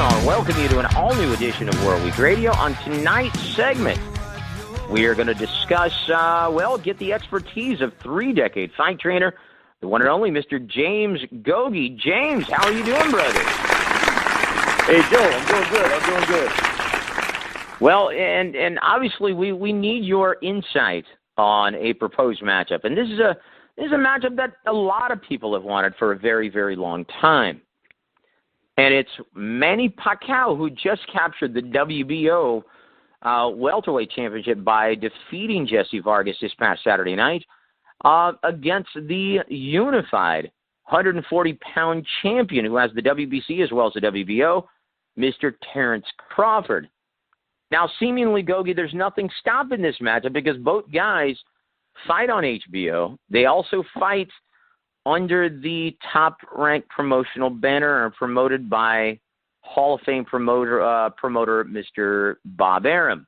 want to welcome you to an all-new edition of World Week Radio. On tonight's segment, we are going to discuss, get the expertise of three-decade fight trainer, the one and only Mr. James Gogi. James, how are you doing, brother? Hey, Joe, I'm doing good. Well, and obviously we need your insight on a proposed matchup. And this is a matchup that a lot of people have wanted for a very, very long time. And it's Manny Pacquiao, who just captured the W.A.W. welterweight championship by defeating Jesse Vargas this past Saturday night, against the unified 140-pound champion who has the WBC as well as the WBO, Mr. Terrence Crawford. Now, seemingly, Gogi, there's nothing stopping this matchup because both guys fight on HBO. They also fight under the top-ranked promotional banner and promoted by Hall of Fame promoter Mr. Bob Arum.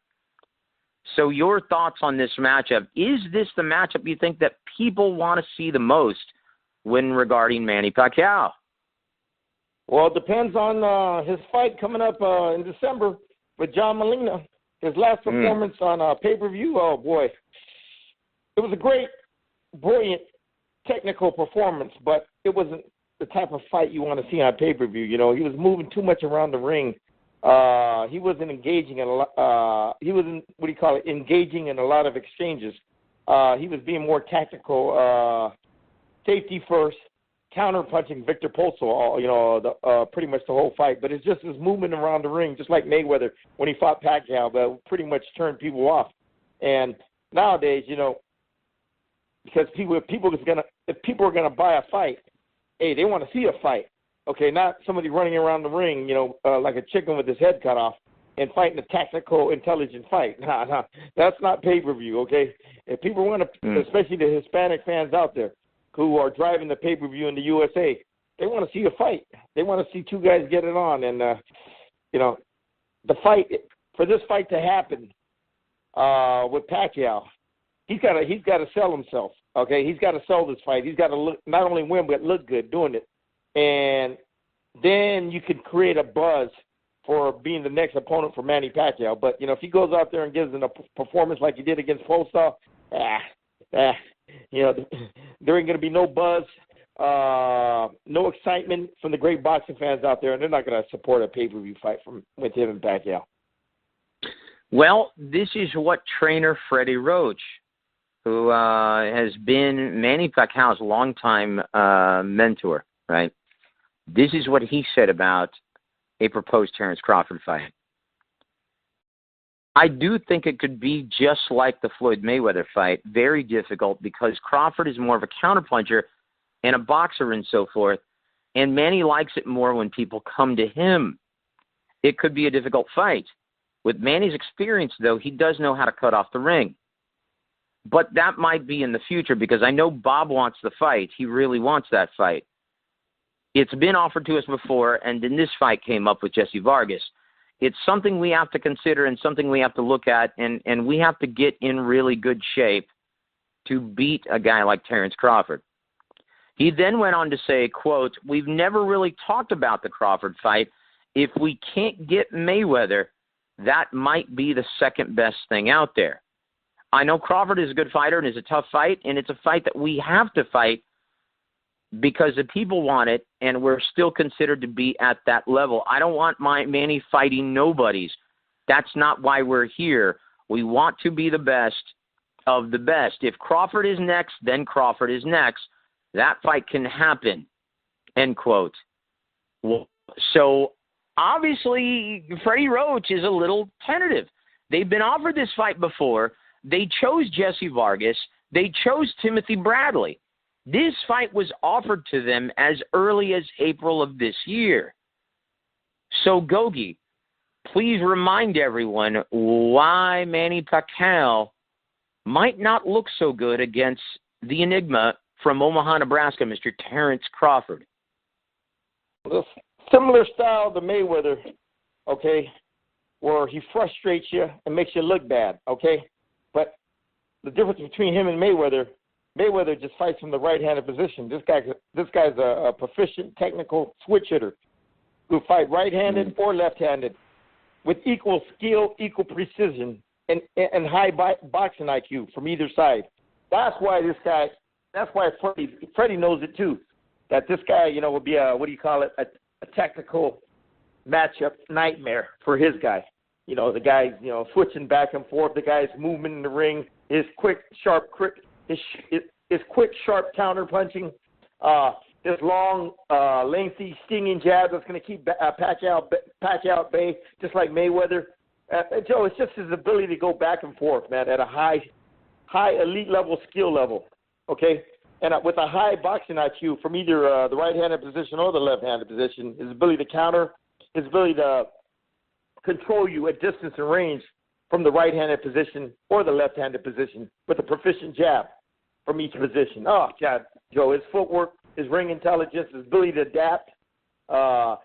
So your thoughts on this matchup? Is this the matchup you think that people want to see the most when regarding Manny Pacquiao? Well, it depends on his fight coming up in December with John Molina. His last performance on pay-per-view, oh boy. It was a great, brilliant, technical performance, but it wasn't the type of fight you want to see on pay-per-view. You know, he was moving too much around the ring. He wasn't engaging in a lot. He wasn't engaging in a lot of exchanges. He was being more tactical, safety first, counter-punching Victor Poso, pretty much the whole fight. But it's just his movement around the ring, just like Mayweather when he fought Pacquiao, that pretty much turned people off. And nowadays, because if people are gonna buy a fight, hey, they want to see a fight, okay, not somebody running around the ring, like a chicken with his head cut off and fighting a tactical, intelligent fight. Nah, that's not pay-per-view, okay? If people want to, especially the Hispanic fans out there who are driving the pay-per-view in the USA, they want to see a fight. They want to see two guys get it on, and the fight for this fight to happen with Pacquiao. He's got to sell himself, okay? He's got to sell this fight. He's got to not only win, but look good doing it. And then you could create a buzz for being the next opponent for Manny Pacquiao. But, if he goes out there and gives a performance like he did against Poso, there ain't going to be no buzz, no excitement from the great boxing fans out there, and they're not going to support a pay-per-view fight with him and Pacquiao. Well, this is what trainer Freddy Roach, who has been Manny Pacquiao's longtime mentor, right? This is what he said about a proposed Terrence Crawford fight. I do think it could be just like the Floyd Mayweather fight, very difficult because Crawford is more of a counterpuncher and a boxer and so forth, and Manny likes it more when people come to him. It could be a difficult fight. With Manny's experience, though, he does know how to cut off the ring. But that might be in the future because I know Bob wants the fight. He really wants that fight. It's been offered to us before, and then this fight came up with Jesse Vargas. It's something we have to consider and something we have to look at, and we have to get in really good shape to beat a guy like Terrence Crawford. He then went on to say, quote, "We've never really talked about the Crawford fight. If we can't get Mayweather, that might be the second best thing out there. I know Crawford is a good fighter and it's a tough fight, and it's a fight that we have to fight because the people want it, and we're still considered to be at that level. I don't want Manny fighting nobodies. That's not why we're here. We want to be the best of the best. If Crawford is next, then Crawford is next. That fight can happen," end quote. So obviously, Freddy Roach is a little tentative. They've been offered this fight before. They chose Jesse Vargas. They chose Timothy Bradley. This fight was offered to them as early as April of this year. So, Gogi, please remind everyone why Manny Pacquiao might not look so good against the enigma from Omaha, Nebraska, Mr. Terrence Crawford. Well, similar style to Mayweather, okay, where he frustrates you and makes you look bad, okay? But the difference between him and Mayweather just fights from the right-handed position. This guy's a proficient technical switch hitter. who fight right-handed or left-handed with equal skill, equal precision, and high boxing IQ from either side. That's why Freddy knows it too, that this guy, will be a technical matchup nightmare for his guy. The guy's, switching back and forth. The guy's movement in the ring, his quick, sharp counter punching, this long, lengthy, stinging jab that's going to keep Pacquiao at bay, just like Mayweather. Joe, it's just his ability to go back and forth, man, at a high elite level skill level, okay? And with a high boxing IQ from either the right-handed position or the left-handed position, his ability to counter, his ability to control you at distance and range from the right-handed position or the left-handed position with a proficient jab from each position. Oh, God, Joe, his footwork, his ring intelligence, his ability to adapt,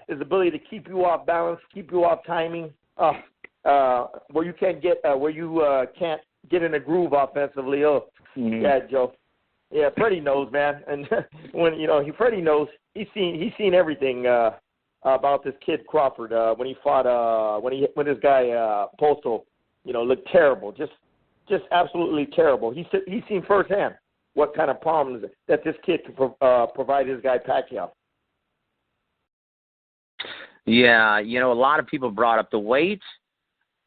his ability to keep you off balance, keep you off timing, where you can't get in a groove offensively. Oh, yeah, Joe. Yeah, Freddie knows, man. And when Freddie knows, he's seen everything about this kid Crawford when he fought when this guy Postal, looked terrible, just absolutely terrible. He's seen firsthand what kind of problems that this kid can provide his guy Pacquiao. Yeah, a lot of people brought up the weight.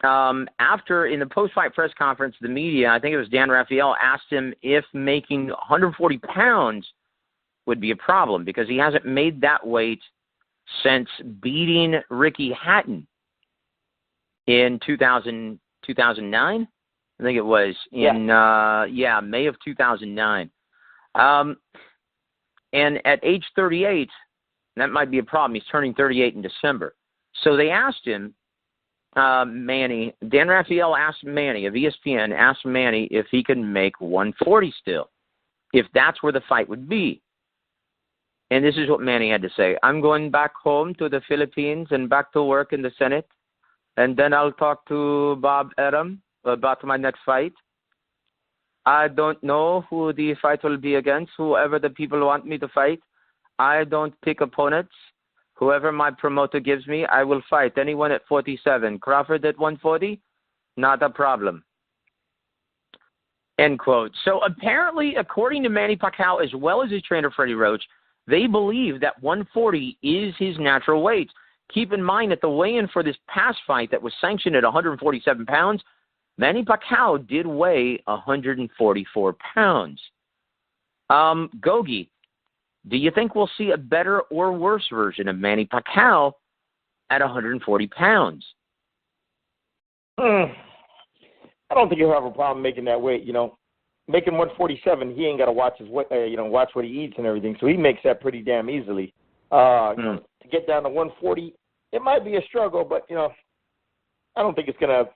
After, in the post-fight press conference, the media, I think it was Dan Raphael, asked him if making 140 pounds would be a problem because he hasn't made that weight since beating Ricky Hatton in 2009. I think it was in May of 2009. And at age 38, that might be a problem. He's turning 38 in December. So they asked him, Manny, Dan Raphael asked Manny of ESPN, asked Manny if he can make 140 still, if that's where the fight would be. And this is what Manny had to say. I'm going back home to the Philippines and back to work in the Senate, and then I'll talk to W.A.W. about my next fight. I don't know who the fight will be against, whoever the people want me to fight. I don't pick opponents. Whoever my promoter gives me, I will fight. Anyone at 47. Crawford at 140? Not a problem. End quote. So apparently, according to Manny Pacquiao, as well as his trainer, Freddy Roach, they believe that 140 is his natural weight. Keep in mind that the weigh-in for this past fight that was sanctioned at 147 pounds, Manny Pacquiao did weigh 144 pounds. Gogi, do you think we'll see a better or worse version of Manny Pacquiao at 140 pounds? I don't think he'll have a problem making that weight. Making 147, he ain't got to watch his weight, watch what he eats and everything. So he makes that pretty damn easily. To get down to 140, it might be a struggle, but I don't think it's gonna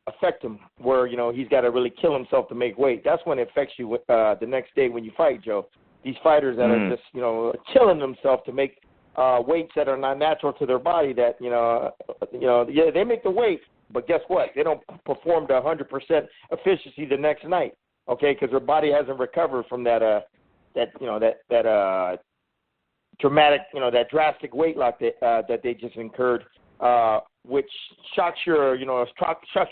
affect him where he's got to really kill himself to make weight. That's when it affects you the next day when you fight, Joe. These fighters that are just killing themselves to make weights that are not natural to their body. That they make the weight, but guess what? They don't perform to 100% efficiency the next night. Okay, because their body hasn't recovered from that dramatic, that drastic weight loss that they just incurred, which shocks your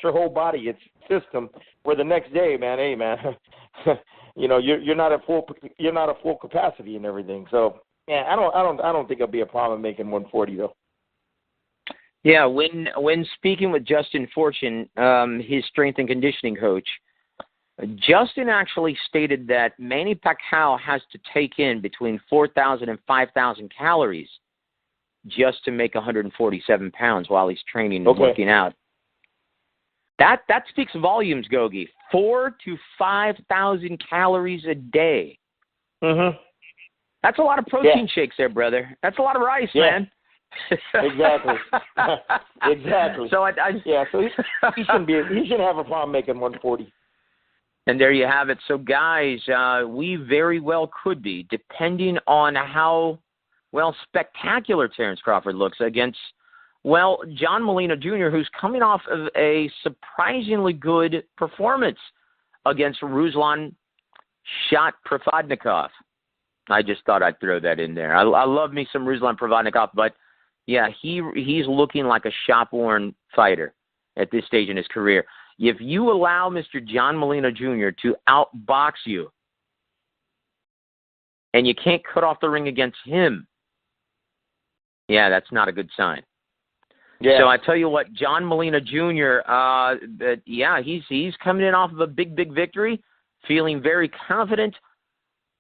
whole body, its system. Where the next day, man, hey man, you're not at full capacity and everything. So yeah, I don't think it'll be a problem making 140 though. Yeah, when speaking with Justin Fortune, his strength and conditioning coach, Justin actually stated that Manny Pacquiao has to take in between 4,000 and 5,000 calories just to make 147 pounds while he's training and working out. That speaks volumes, Gogi. 4,000 to 5,000 calories a day. Mm-hmm. That's a lot of protein shakes there, brother. That's a lot of rice, man. Exactly. Exactly. So so he shouldn't have a problem making 140. And there you have it. So, guys, we very well could be, depending on how, spectacular Terrence Crawford looks against, John Molina Jr., who's coming off of a surprisingly good performance against Ruslan Provodnikov. I just thought I'd throw that in there. I love me some Ruslan Provodnikov, but Yeah, he's looking like a shop-worn fighter at this stage in his career. If you allow Mr. John Molina Jr. to outbox you, and you can't cut off the ring against him, yeah, that's not a good sign. Yeah. So I tell you what, John Molina Jr., he's coming in off of a big, big victory, feeling very confident,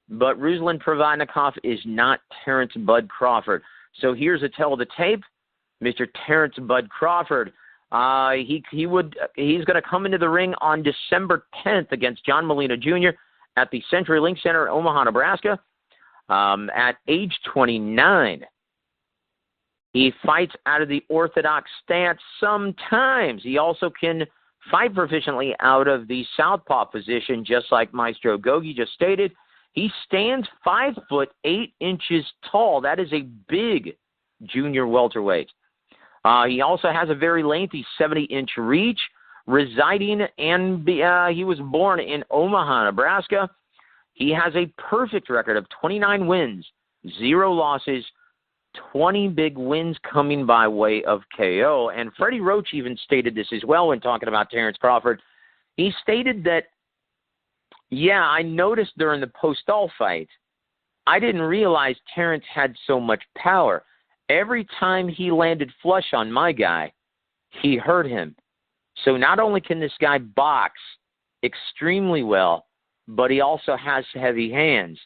but Ruslan Provodnikov is not Terrence Bud Crawford. So here's a tell of the tape. Mr. Terrence Bud Crawford, he's going to come into the ring on December 10th against John Molina Jr. at the CenturyLink Center in Omaha, Nebraska. At age 29, he fights out of the orthodox stance sometimes. He also can fight proficiently out of the southpaw position, just like Maestro Gogi just stated. He stands 5'8" tall. That is a big junior welterweight. He also has a very lengthy 70-inch reach, residing and he was born in Omaha, Nebraska. He has a perfect record of 29 wins, 0 losses, 20 big wins coming by way of KO. And Freddy Roach even stated this as well when talking about Terrence Crawford. He stated that, yeah, I noticed during the Postal fight, I didn't realize Terrence had so much power. Every time he landed flush on my guy, he hurt him. So not only can this guy box extremely well, but he also has heavy hands.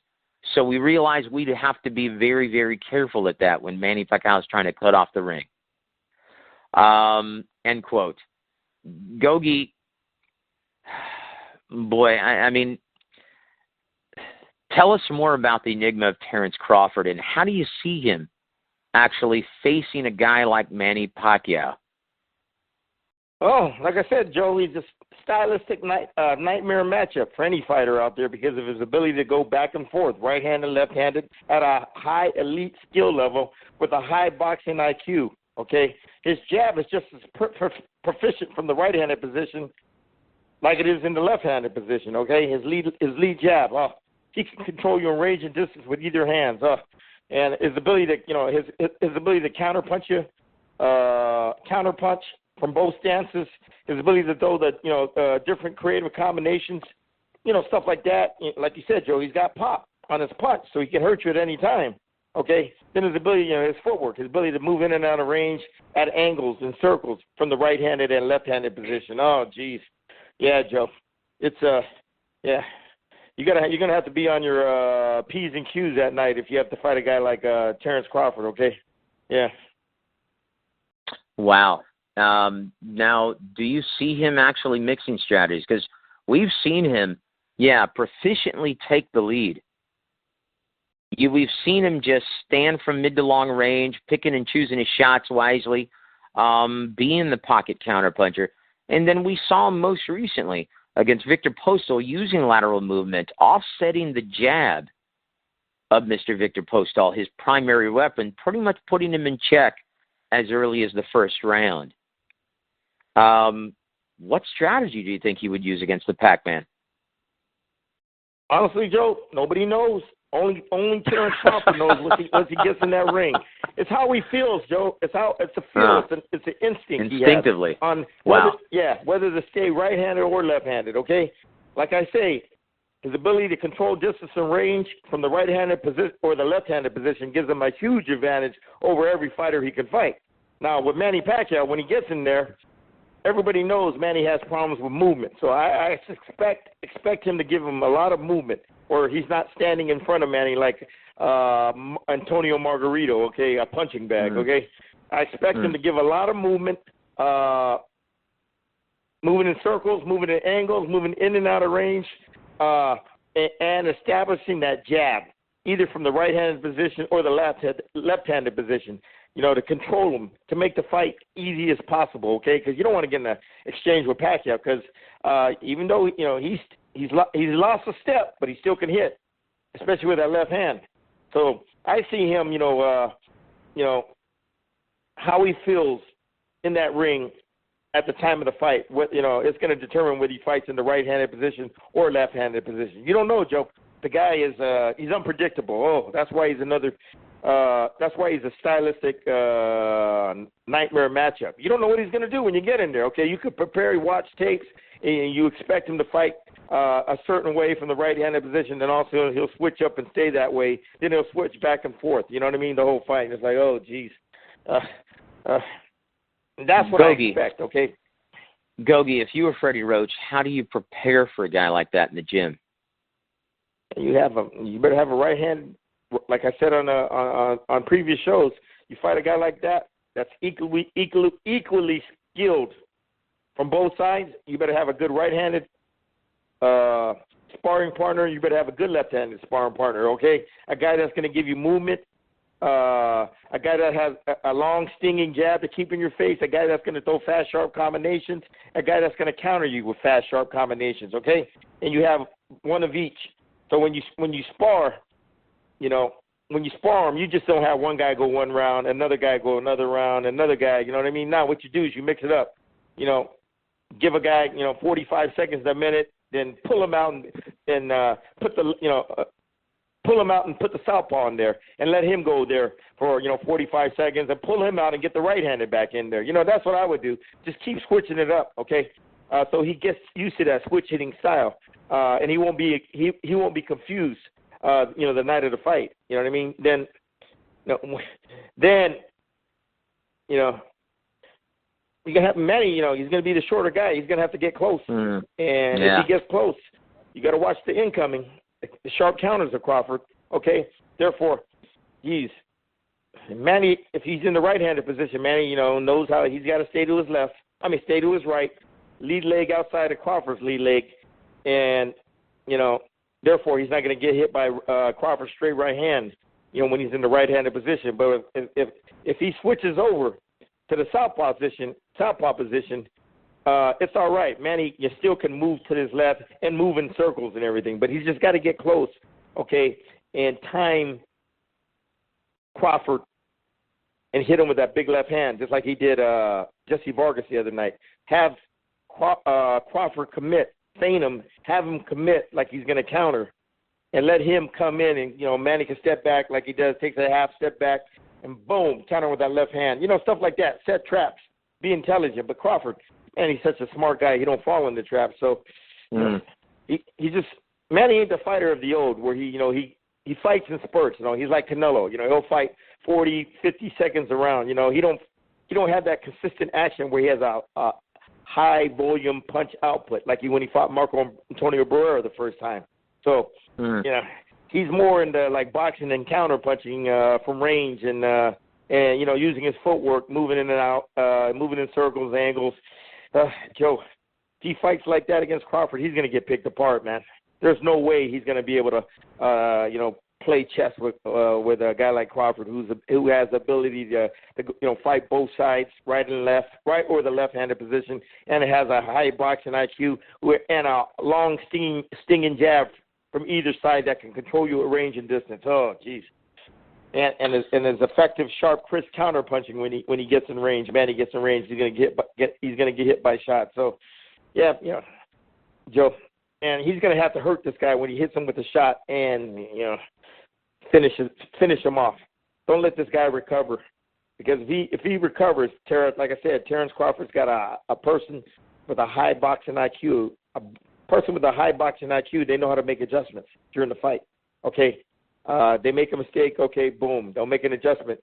So we realized we'd have to be very, very careful at that when Manny Pacquiao is trying to cut off the ring. End quote. Gogi, boy, I mean, tell us more about the enigma of Terrence Crawford, and how do you see him actually facing a guy like Manny Pacquiao? Oh, like I said, Joe, he's a stylistic nightmare matchup for any fighter out there because of his ability to go back and forth, right-handed, left-handed, at a high elite skill level with a high boxing IQ, okay? His jab is just as proficient from the right-handed position like it is in the left-handed position, okay? His lead jab, he can control your range and distance with either hand, and his ability to, his ability to counterpunch you, counterpunch from both stances, his ability to throw the different creative combinations, stuff like that. Like you said, Joe, he's got pop on his punch, so he can hurt you at any time. Okay. Then his ability, his footwork, his ability to move in and out of range at angles and circles from the right-handed and left-handed position. Oh, geez, yeah, Joe, it's yeah. You're gonna have to be on your P's and Q's that night if you have to fight a guy like Terrence Crawford. Okay. Yeah. Wow. Now, do you see him actually mixing strategies? Because we've seen him, proficiently take the lead. We've seen him just stand from mid to long range, picking and choosing his shots wisely, being the pocket counterpuncher. And then we saw him most recently against Victor Postal using lateral movement, offsetting the jab of Mr. Victor Postal, his primary weapon, pretty much putting him in check as early as the first round. What strategy do you think he would use against the Pac-Man? Honestly, Joe, nobody knows. Only Terrence Crawford knows once he gets in that ring. It's how he feels, Joe. It's a feel. It's an instinct. Instinctively. He has on whether to stay right-handed or left-handed. Okay, like I say, his ability to control distance and range from the right-handed position or the left-handed position gives him a huge advantage over every fighter he can fight. Now with Manny Pacquiao, when he gets in there, everybody knows Manny has problems with movement. So I expect him to give him a lot of movement, or he's not standing in front of Manny like Antonio Margarito, okay, a punching bag, okay? I expect him to give a lot of movement, moving in circles, moving in angles, moving in and out of range, and establishing that jab, either from the right-handed position or the left-handed position, to control him, to make the fight easy as possible, okay? Because you don't want to get in an exchange with Pacquiao because even though, he's lost a step, but he still can hit, especially with that left hand. So I see him, how he feels in that ring at the time of the fight. It's going to determine whether he fights in the right-handed position or left-handed position. You don't know, Joe. The guy is he's unpredictable. Oh, that's why he's another That's why he's a stylistic nightmare matchup. You don't know what he's going to do when you get in there, okay? You could prepare, watch tapes, and you expect him to fight a certain way from the right-handed position, then also he'll switch up and stay that way. Then he'll switch back and forth. You know what I mean? The whole fight. And it's like, oh, geez. That's what Gogi. I expect, okay? Gogi, if you were Freddy Roach, how do you prepare for a guy like that in the gym? You better have a right hand. Like I said on previous shows, you fight a guy like that that's equally skilled from both sides. You better have a good right-handed sparring partner. You better have a good left-handed sparring partner. Okay, a guy that's going to give you movement. A guy that has a long stinging jab to keep in your face. A guy that's going to throw fast, sharp combinations. A guy that's going to counter you with fast, sharp combinations. Okay, and you have one of each. So when you spar, you know, when you spar them, you just don't have one guy go one round, another guy go another round, another guy, you know what I mean? Now what you do is you mix it up. You know, give a guy, 45 seconds a minute, then pull him out and put the, pull him out and put the southpaw in there and let him go there for, 45 seconds and pull him out and get the right-handed back in there. That's what I would do. Just keep switching it up, okay? So he gets used to that switch hitting style, and he won't be confused. The night of the fight, you know what I mean? Then you're gonna have Manny. He's gonna be the shorter guy. He's gonna have to get close, and if he gets close, you got to watch the incoming, the sharp counters of Crawford. Okay, therefore, Manny. If he's in the right-handed position, Manny, knows how he's got to stay to his left. Stay to his right, lead leg outside of Crawford's lead leg, and therefore, he's not going to get hit by Crawford's straight right hand, when he's in the right-handed position. But if he switches over to the southpaw position, it's all right. Manny, you still can move to his left and move in circles and everything. But he's just got to get close, okay, and time Crawford and hit him with that big left hand, just like he did Jesse Vargas the other night. Have Crawford commit. Feign him, have him commit like he's going to counter, and let him come in and, Manny can step back like he does, takes a half step back, and boom, counter with that left hand. Stuff like that. Set traps. Be intelligent. But Crawford, man, he's such a smart guy. He don't fall in the trap. So he just, Manny ain't the fighter of the old where he fights in spurts. He's like Canelo. He'll fight 40, 50 seconds around. He don't have that consistent action where he has a high volume punch output, like when he fought Marco Antonio Barrera the first time. So, he's more into like boxing and counter punching from range and using his footwork, moving in and out, moving in circles, angles. Joe, if he fights like that against Crawford, he's going to get picked apart, man. There's no way he's going to be able to, play chess with a guy like Crawford, who has the ability to fight both sides, right and left, right or the left-handed position, and it has a high boxing IQ and a long stinging jab from either side that can control you at range and distance. Oh, jeez. And his effective, sharp, crisp counter punching when he gets in range. Man, he gets in range, he's gonna get hit by shots. So, Joe, and he's gonna have to hurt this guy when he hits him with a shot and finish him off. Don't let this guy recover, because if he recovers, like I said, Terrence Crawford's got a person with a high boxing IQ. A person with a high boxing IQ, they know how to make adjustments during the fight. Okay, they make a mistake. Okay, boom, they'll make an adjustment.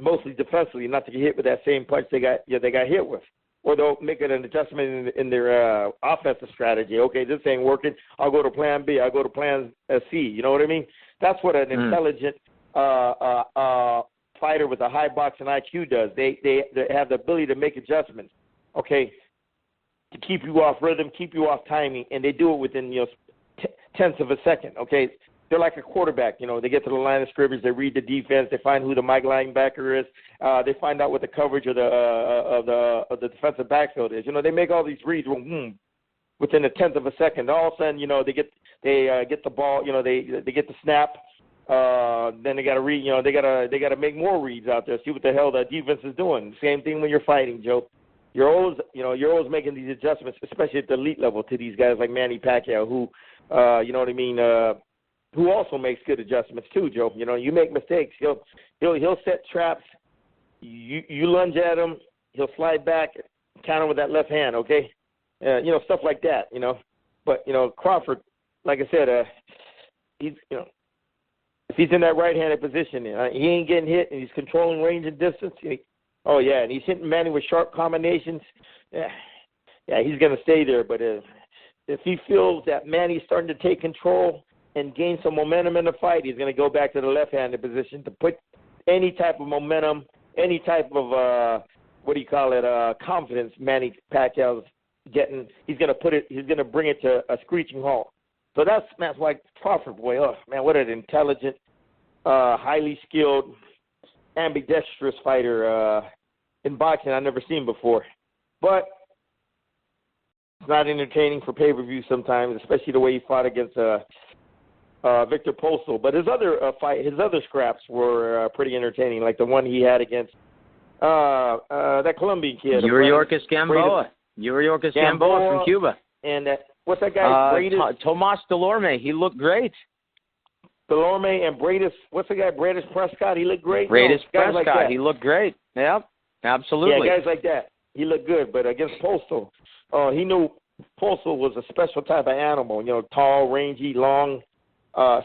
Mostly defensively, not to get hit with that same punch they got hit with. Or they'll make an adjustment in their offensive strategy. Okay, this ain't working. I'll go to plan B. I'll go to plan C. You know what I mean? That's what an intelligent fighter with a high boxing IQ does. They have the ability to make adjustments, okay, to keep you off rhythm, keep you off timing, and they do it within tenths of a second, okay? They're like a quarterback, they get to the line of scrimmage, they read the defense, they find who the Mike linebacker is, they find out what the coverage of the defensive backfield is. They make all these reads within a tenth of a second. All of a sudden, they get the ball, they get the snap. Then they got to read, they got to make more reads out there, see what the hell the defense is doing. Same thing when you're fighting, Joe. You're always making these adjustments, especially at the elite level, to these guys like Manny Pacquiao, who, who also makes good adjustments too, Joe. You know, you make mistakes, he'll set traps. You lunge at him, he'll slide back, counter with that left hand. Okay, you know, stuff like that. You know, but you know, Crawford, like I said, he's, you know, if he's in that right-handed position, he ain't getting hit, and he's controlling range and distance. And he's hitting Manny with sharp combinations. Yeah, he's going to stay there. But if he feels that Manny's starting to take control and gain some momentum in the fight, he's going to go back to the left-handed position to put any type of momentum, any type of confidence Manny Pacquiao's getting. He's going to bring it to a screeching halt. So that's why Crawford, boy, oh man, what an intelligent, highly skilled, ambidextrous fighter in boxing I've never seen before. But it's not entertaining for pay-per-view sometimes, especially the way he fought against Victor Postol. But his other scraps were pretty entertaining, like the one he had against that Colombian kid. Yuriorkis Gamboa. Yuriorkis Gamboa from Cuba. And what's that guy? Tomas Delorme. He looked great. Delorme and what's the guy? Bradis Prescott. He looked great. Bradis Prescott. Like he looked great. Yep, absolutely. Yeah, guys like that. He looked good. But against Postol, he knew Postol was a special type of animal. You know, tall, rangy, long,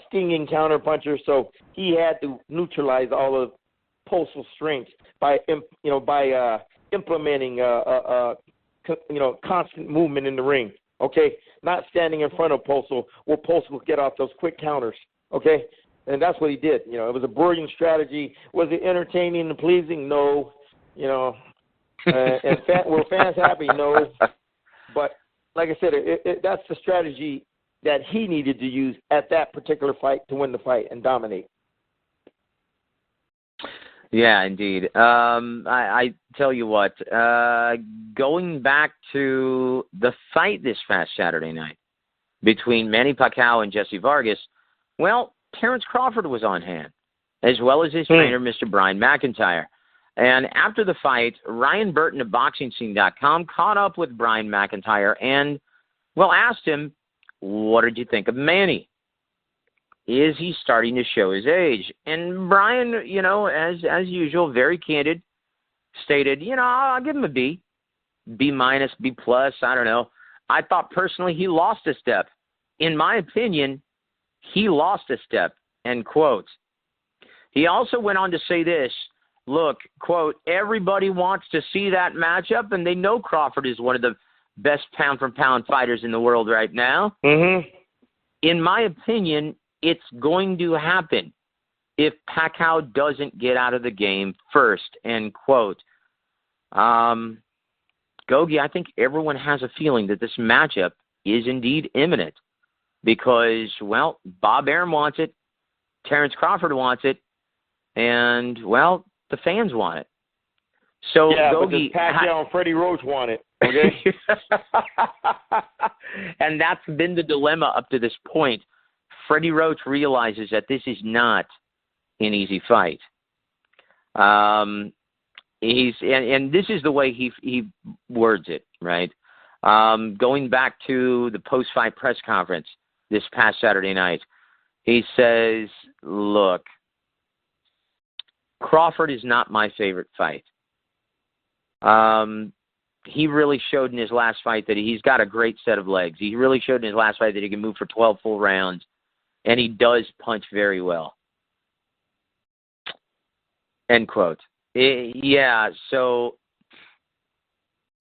stinging counterpuncher. So he had to neutralize all of Postol's strengths by implementing constant movement in the ring. Okay, not standing in front of Postol where Postol would get off those quick counters. Okay, and that's what he did. You know, it was a brilliant strategy. Was it entertaining and pleasing? No. You know, were fans happy? No. But like I said, that's the strategy that he needed to use at that particular fight to win the fight and dominate. Yeah, indeed. I tell you what, going back to the fight this past Saturday night between Manny Pacquiao and Jesse Vargas, well, Terrence Crawford was on hand, as well as his trainer, Mr. Brian McIntyre. And after the fight, Ryan Burton of BoxingScene.com caught up with Brian McIntyre and, well, asked him, what did you think of Manny? Is he starting to show his age? And Brian, you know, as usual, very candid, stated, you know, I'll give him a B, B minus, B plus, I don't know. I thought personally he lost a step. In my opinion, he lost a step, end quote. He also went on to say this, look, quote, everybody wants to see that matchup, and they know Crawford is one of the best pound-for-pound fighters in the world right now. Mm-hmm. In my opinion, it's going to happen if Pacquiao doesn't get out of the game first, end quote. Gogi, I think everyone has a feeling that this matchup is indeed imminent because, well, Bob Arum wants it, Terrence Crawford wants it, and, well, the fans want it. So, yeah, Gogi, but Pacquiao and Freddy Roach want it, okay? And that's been the dilemma up to this point. Freddy Roach realizes that this is not an easy fight. And this is the way he words it, right? Going back to the post-fight press conference this past Saturday night, he says, look, Crawford is not my favorite fight. He really showed in his last fight that he's got a great set of legs. He really showed in his last fight that he can move for 12 full rounds. And he does punch very well. End quote. Yeah, so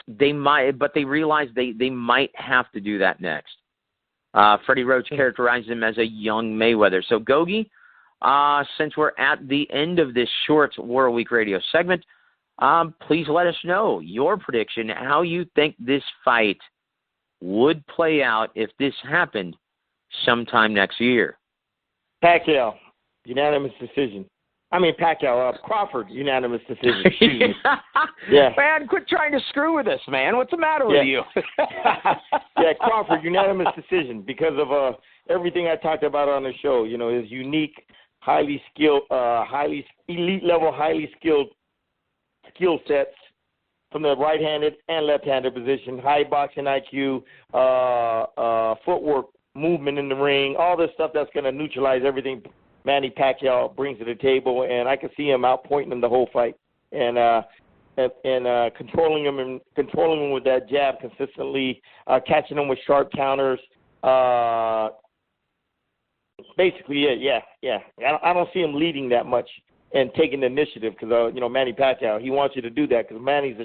they might, but they realize they might have to do that next. Freddy Roach characterized him as a young Mayweather. So, Gogi, since we're at the end of this short World Week Radio segment, please let us know your prediction, how you think this fight would play out if this happened sometime next year. Pacquiao, unanimous decision. Crawford, unanimous decision. Yeah. Man, quit trying to screw with us, man. What's the matter with you? Yeah, Crawford, unanimous decision because of everything I talked about on the show. You know, his unique, highly skilled, elite level, highly skilled skill sets from the right-handed and left-handed position, high boxing IQ, footwork, movement in the ring, all this stuff that's going to neutralize everything Manny Pacquiao brings to the table, and I can see him outpointing him the whole fight and controlling him with that jab consistently, catching him with sharp counters. Basically, yeah. I don't see him leading that much and taking the initiative because Manny Pacquiao, he wants you to do that because Manny's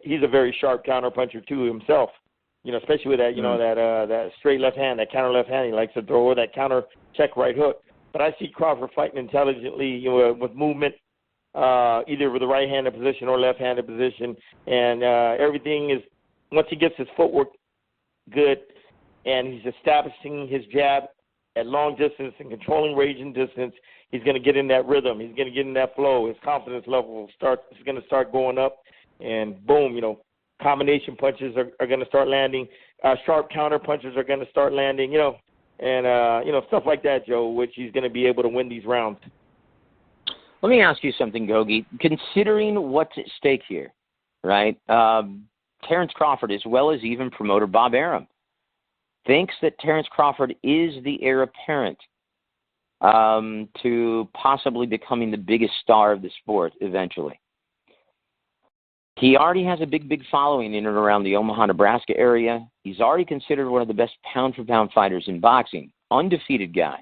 he's a very sharp counterpuncher too himself. Especially with that that straight left hand, that counter left hand he likes to throw, or that counter check right hook. But I see Crawford fighting intelligently, with movement, either with the right-handed position or left-handed position, and everything is once he gets his footwork good, and he's establishing his jab at long distance and controlling range and distance, he's going to get in that rhythm. He's going to get in that flow. His confidence level is going to start going up, and boom, combination punches are going to start landing. Sharp counter punches are going to start landing, and stuff like that, Joe, which he's going to be able to win these rounds. Let me ask you something, Gogi. Considering what's at stake here, right? Terrence Crawford, as well as even promoter Bob Arum, thinks that Terrence Crawford is the heir apparent to possibly becoming the biggest star of the sport eventually. He already has a big following in and around the Omaha, Nebraska area. He's already considered one of the best pound-for-pound fighters in boxing. Undefeated guy.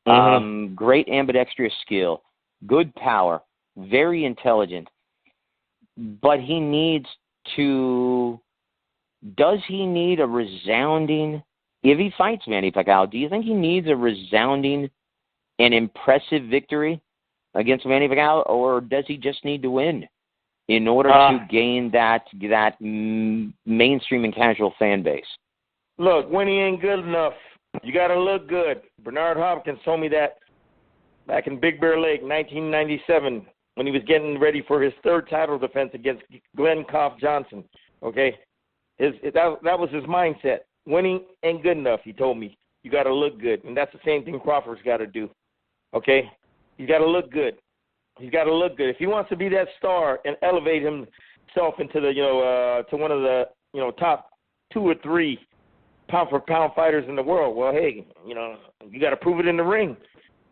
Mm-hmm. Great ambidextrous skill. Good power. Very intelligent. But he needs to... Does he need a resounding... If he fights Manny Pacquiao, do you think he needs a resounding and impressive victory against Manny Pacquiao, or does he just need to win in order to gain that mainstream and casual fan base? Look, winning ain't good enough. You got to look good. Bernard Hopkins told me that back in Big Bear Lake, 1997, when he was getting ready for his third title defense against Glenn Koff Johnson. Okay, that was his mindset. Winning ain't good enough, he told me. You got to look good, and that's the same thing Crawford's got to do. Okay, he's got to look good. He's got to look good. If he wants to be that star and elevate himself into the to one of the top 2 or 3 pound-for-pound fighters in the world, well, hey, you got to prove it in the ring.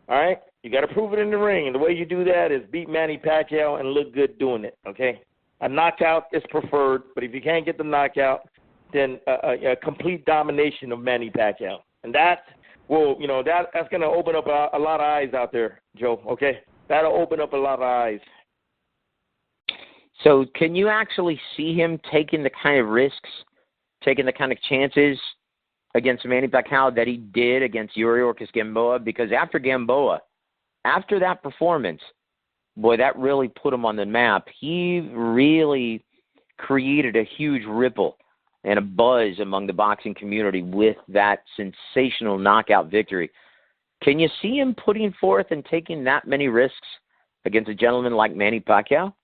All right, you got to prove it in the ring, and the way you do that is beat Manny Pacquiao and look good doing it. Okay, a knockout is preferred, but if you can't get the knockout, then a complete domination of Manny Pacquiao, and that's going to open up a lot of eyes out there, Joe. Okay. That'll open up a lot of eyes. So can you actually see him taking the kind of risks, taking the kind of chances against Manny Pacquiao that he did against Yuri Ortiz Gamboa? Because after that performance, boy, that really put him on the map. He really created a huge ripple and a buzz among the boxing community with that sensational knockout victory. Can you see him putting forth and taking that many risks against a gentleman like Manny Pacquiao?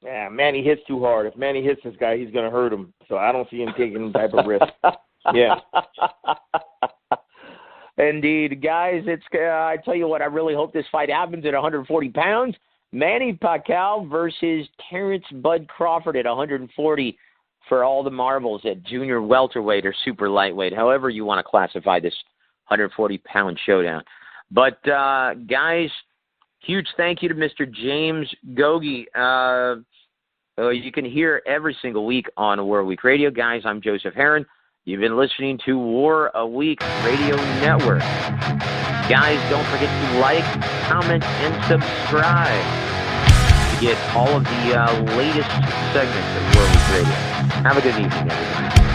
Yeah, Manny hits too hard. If Manny hits this guy, he's going to hurt him. So I don't see him taking any type of risk. Yeah. Indeed. Guys, I tell you what, I really hope this fight happens at 140 pounds. Manny Pacquiao versus Terrence Bud Crawford at 140 for all the marbles at junior welterweight or super lightweight, however you want to classify this 140-pound showdown. But, guys, huge thank you to Mr. James Gogi. You can hear every single week on War Week Radio. Guys, I'm Joseph Herron. You've been listening to War a Week Radio Network. Guys, don't forget to like, comment, and subscribe to get all of the latest segments of War Week Radio. Have a good evening, everybody.